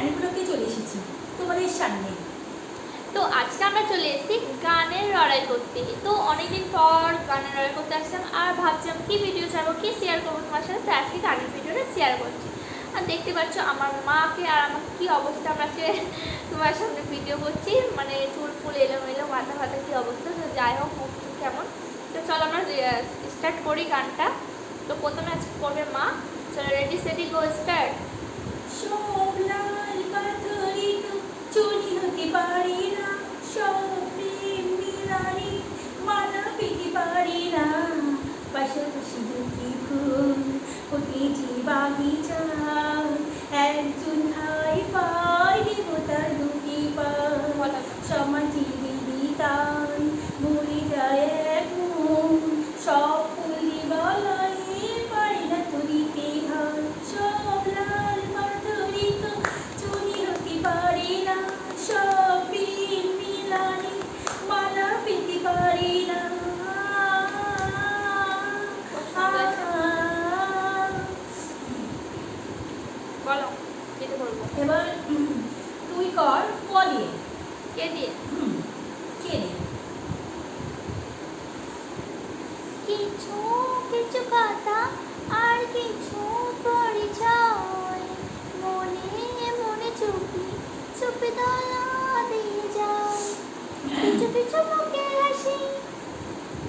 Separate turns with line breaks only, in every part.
চ্যানেলগুলোকে চলে এসেছি তোমাদের সামনে।
তো আজকে আমরা চলে এসেছি গানের লড়াই করতে। তো অনেকদিন পর গানের লড়াই করতে আসলাম, আর ভাবছিলাম কি ভিডিও ছাড়বো, কি শেয়ার করবো তোমার সাথে। তো আজকে গানের ভিডিওটা শেয়ার করছি। আর দেখতে পাচ্ছ আমার মাকে আর আমার কী অবস্থা, আমরা আজকে তোমার সামনে ভিডিও করছি। মানে চুল ফুল এলোমেলো, মাথা ফাথা কী অবস্থা। তো যাই হোক, মুখ কেমন। তো চলো আমরা স্টার্ট করি গানটা। তো প্রথমে আজকে করবে মা। চলো, রেডি সেটি গো, স্টার্ট।
সব লাল পাথরই তো চুরি হতে পারে না, সব প্রেম মিলানি মালা পেতে পারে না, পাশাপাশি দুটি ফুল হতে যে বাগিচা, একজন ভাই পায় দেবতার দুটি পায়, সমাজের বিদিতায় মরে যায় এক মন, সব ফুলি বলায় পারে না তো দিতে হয়। সব লাল পাথরই তো চুরি হতে পারে না, সব প্রেম মিলানি মালা পেতে পারে না।
বলো, যেটা বলবো।
এবার তুই কর ক দিয়ে।
কে দিয়ে?
কে দিয়ে?
কিছু কিছু কথা আর কিছু পরিচয়, মনে মনে চুপি চুপি দলা দিয়ে যায়, কিছু কিছু মুখে হাসি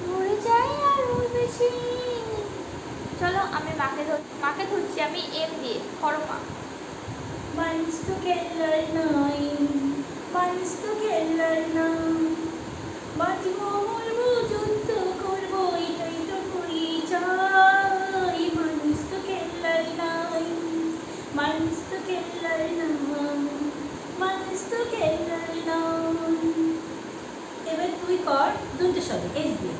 মরে যায় আরো বেশি। চলো, আমি মাকে ধরছি আমি এম দিয়ে। করো মা।
মানুষ তো খেলার নয়, মানুষ তো খেলার নয়, বাঁচবো মরবো যুদ্ধ করবো এটাই তো পরিচয়। মানুষ তো খেলার নয়, মানুষ তো খেলার নয়, মানুষ তো খেলার নয়। এবার তুই কর দুটো শব্দ এস দিয়ে।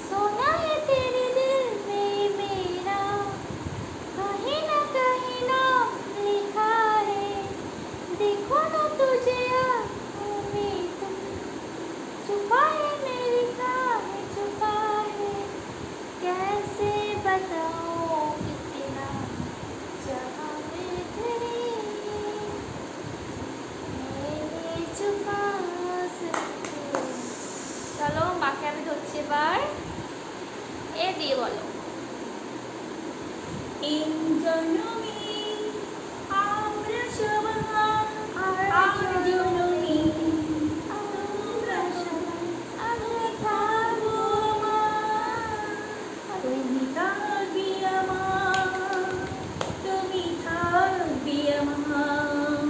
सोना है तेरे दिल में मेरा, कहीं ना लिखा है, देखो ना तुझे आँखों में तुम, छुपा है मेरी है छुपा है, कैसे बताओ कितना चाहा मैं तेरी, मेरे छुपा सकते। চলো, মাকে আমি ধরছি এবার। এ দিয়ে বলো।
এই জনমে আমরা সবাই আর জনমে আমরা সবাই আমরা থাকবো মা, তুমি থাকবি আমার, তুমি থাকবি আমার,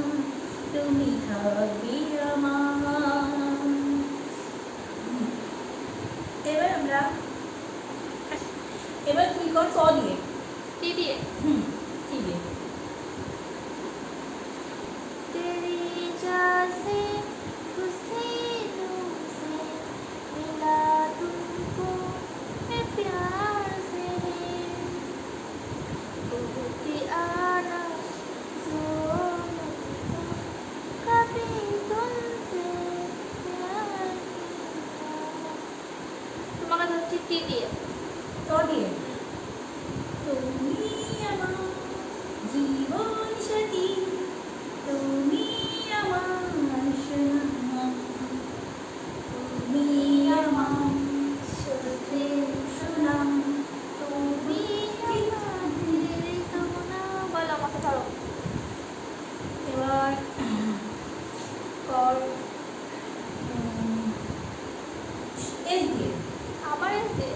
তুমি থাকবি আমার। এবার তুই কর ক দিয়ে।
টি দিয়ে।
ঠিক আছে।
तेरी जैसे खुशी तुमसे मिला तुमको मैं प्यार से, बहुत आना कभी तुमसे प्यार তোমাকে ধরছি টি দিয়ে।
ক দিয়ে। তুমি আমার জীবন সাথী, তুমি আমার সোনা, তুমি আমার চোখের সোনা, তুমি
আমাদের কামনা। বলো, আমাকে ধরো।
এবার কর এস দিয়ে।
আবার এসছে।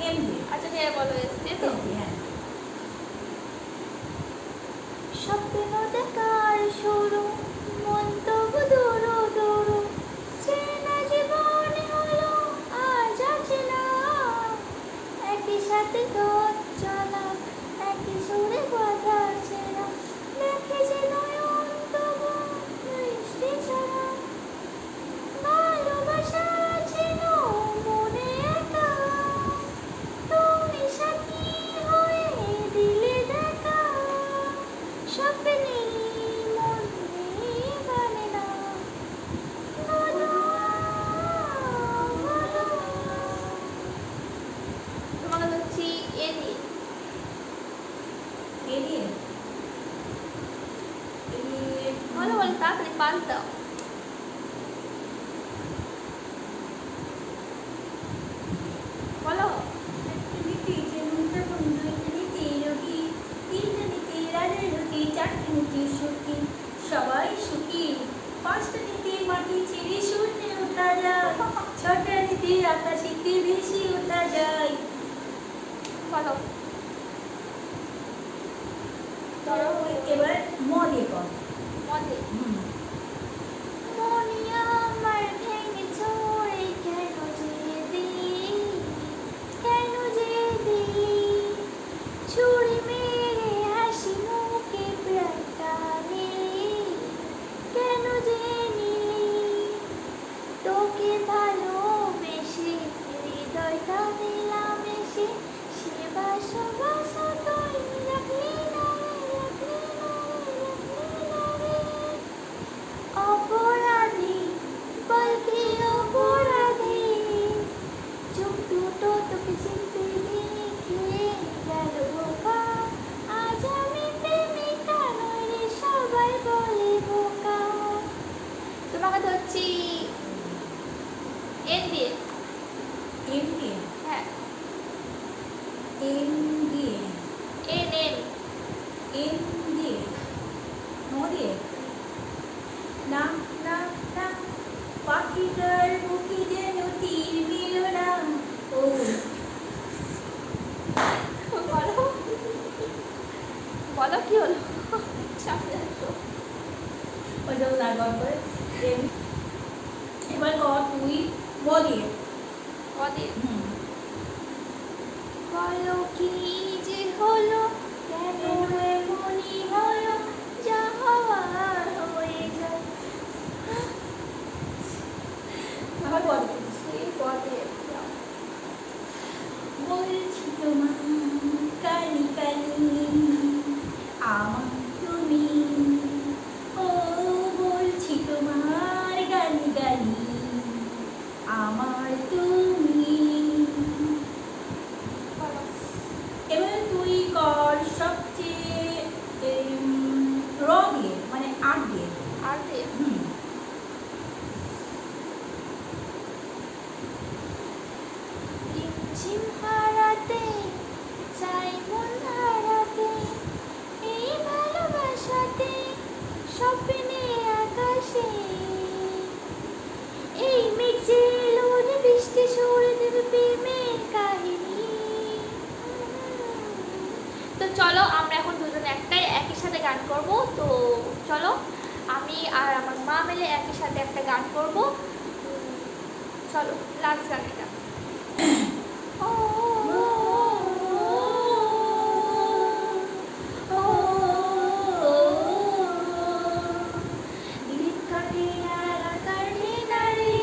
এম দিয়ে।
আচ্ছা, দিয়ে বলো এসছে তো।
এস দিয়ে, হ্যাঁ।
স্বপ্ন দেখার শুরু, মন্তব্য দৌড়ো দৌড়ো, চেনা জীবনে হলো আজ আছে না, একই সাথে পথ চলা, একই সুরে কথা ছেড়া, দেখে যে নয়ন তবু বৃষ্টি ছড়া, ভালোবাসা ছিল মনে একা, তুমি সাথী হয়ে দিলে দেখা, স্বপ্নে মনে মানে না, বলো বলো। তোমাকে ধরছি এ
এ দিয়ে
বলো বলো তাড়াতাড়ি পাস দাও। বলো
সবাই সুখী। পাঁচটা নিতে মাটি ছেড়ে শূন্যে ওঠা যায়, ছটা নিতে আকাশেতে ভেসে ওঠা যায়।
বলো
ধরো এবার ম দিয়ে কর।
মদে মনিয়া আমার ভেঙে চড়ে কেন যে দিই, কেন যে দিই ছুরি মেরে হাসি মুখে প্রাণটা নিই, কেন যে নিই তোকে ভালোবেসে হৃদয়টা দিলাম এসে, সে বাসা বাসা তুই রাখলি না রে, রাখলি না রে, রাখলি না রে। অপরাধী বলকে অপরাধী, চোখ দুটো তোকে চিনতে দেখে গেল বোকা, আজ আমি প্রেমিকা নই রে, সবাই বলে বোকা। তোমাকে ধরছি এন দিয়ে।
এম দিয়ে
হ্যাঁ
এম দিয়ে
এন এন
এম দিয়ে ন দিয়ে না না না পাখিটার মুখে যেন তীর বিল না। ও
বলো বলো কি হলো? সামনে আসো।
ওই জন্য না গড় করে এম। এবার কর তুই ব দিয়ে।
মদে বলো কি যে হলো, কেন এমনই হলো, যা হওয়ার হয়ে যায়।
আবার বল।
সেই পথে
বলছি তোমার কালি কালি আমার তুমি, ও বলছি তোমার গালি গালি আমার তুমি।
বলো
এবার তুই কর সবচেয়ে র দিয়ে, মানে আট দিয়ে।
আর দে ঝিম হারাতে চাই মন হারাতে, এই ভালোবাসাতে স্বপ্নে আকাশে, এই মেঘ যে লোরে বৃষ্টি সরে দেবে প্রেমের কাহিনী। তো চলো আমরা এখন দুজনে একই সাথে গান করব। তো চলো আমি আর আমার মা মিলে একই সাথে একটা গান করব। চলো লাস্ট গান এটা। ও দিন কাটে আর কাটে না রে,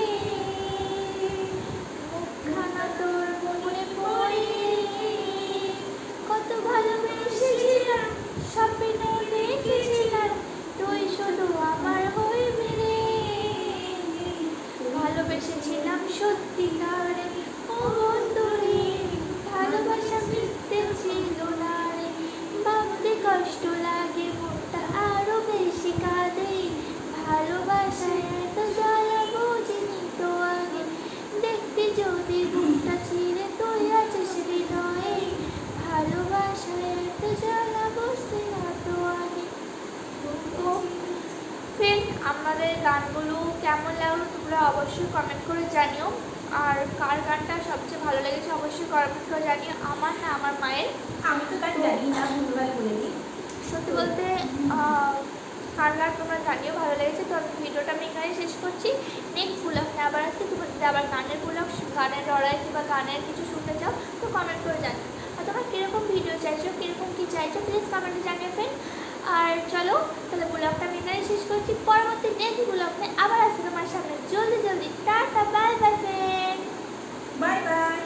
মুখখানা তোর মনে পড়ে, কত ভালোবেসেছিলাম স্বপ্নে দেখেছিলাম তুই শুধু আমার হইবি রে, ভালোবেসেছিলাম সত্যিকারে ও বন্ধু রে, ভালোবাসা মিথ্যে ছিল না রে, ভাবতে কষ্ট লাগে মনটা আরো বেশি কাঁদে, ভালোবাসায় এত জ্বালা বুঝিনি তো আগে, দেখতে যদি বুকটা ছিঁড়ে তুই আছিস হৃদয়ে, ভালোবাসায় এত জ্বালা বুঝতে না তো আগে। তো ফ্রেন্ড আমাদের গানগুলো কেমন লাগলো তোমরা অবশ্যই কমেন্ট করে জানিও, আর কার গানটা সবচেয়ে ভালো লেগেছে অবশ্যই কমেন্ট করে জানিও, আমার না আমার মায়ের।
আমি তো গান জানি না, ভুলভাল বলে দিই।
সত্যি বলতে কার গান তোমরা জানিও ভালো লেগেছে। তো আমি ভিডিওটা আমি এখানে শেষ করছি। নেক্সট ব্লগ নিয়ে আবার আসছি। তোমরা যদি আবার গানের ব্লগ, গানের লড়াই কিংবা গানের কিছু শুনতে চাও তো কমেন্ট করে জানিও, আর তোমরা কীরকম ভিডিও চাইছো, কীরকম কী চাইছো প্লিজ কমেন্টে জানিও ফ্রেন্ড। আর চলো তাহলে ব্লগটা আমি এখানে শেষ করছি। পরবর্তী নেক্সট ব্লগ নিয়ে আবার আসছি তোমার সামনে জলদি জলদি। Tata bye bye friend.
Bye bye.